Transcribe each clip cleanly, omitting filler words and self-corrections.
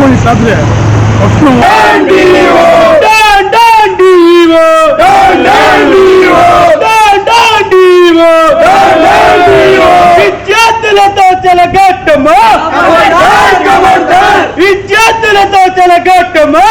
Money Sadre. విద్యార్థులతో చెలగట్టమా విద్యార్థులతో చెలగట్టమా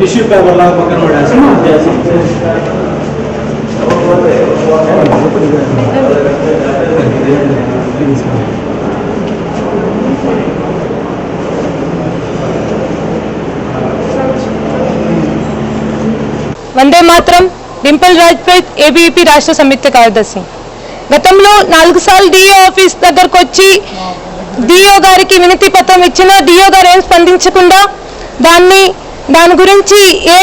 tissue paper ला पकड़ వందే మాత్రం డింపుల్ రాజ్పేట్ ఏబీవీపీ రాష్ట్ర సంయుక్త కార్యదర్శి. గతంలో 4 సార్లు డిఓ ఆఫీస్ దగ్గరకు వచ్చి డిఓ గారికి వినతి పత్రం ఇచ్చినా డిఓ గారు ఏం స్పందించకుండా దాని గురించి ఏ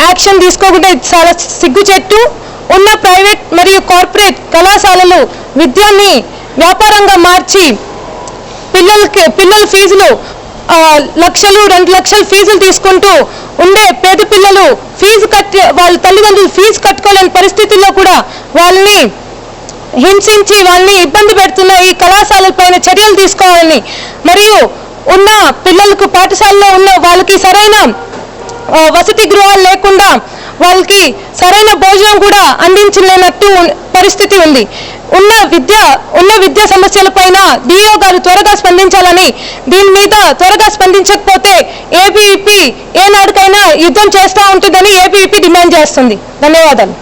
యాక్షన్ తీసుకోకుండా చాలా సిగ్గుచెట్టు. ఉన్న ప్రైవేట్ మరియు కార్పొరేట్ కళాశాలలు విద్యని వ్యాపారంగా మార్చి పిల్లల ఫీజులు లక్షలు 2 లక్షలు ఫీజులు తీసుకుంటూ ఉండే పేద పిల్లలు వాళ్ళ తల్లిదండ్రులు ఫీజు కట్టుకోలేని పరిస్థితుల్లో కూడా వాళ్ళని హింసించి వాళ్ళని ఇబ్బంది పెడుతున్న ఈ కళాశాలపైన చర్యలు తీసుకోవాలని, మరియు ఉన్న పిల్లలకు పాఠశాలలో ఉన్న వాళ్ళకి సరైన వసతి గృహాలు లేకుండా వాళ్ళకి సరైన భోజనం కూడా అందించలేనట్టు పరిస్థితి ఉంది. ఉన్న విద్యా సమస్యలపైన డిఓ గారు త్వరగా స్పందించాలని, దీని మీద త్వరగా స్పందించకపోతే ఏబీవీపీ ఏనాటికైనా యుద్ధం చేస్తూ ఉంటుందని ఏబీవీపీ డిమాండ్ చేస్తుంది. ధన్యవాదాలు.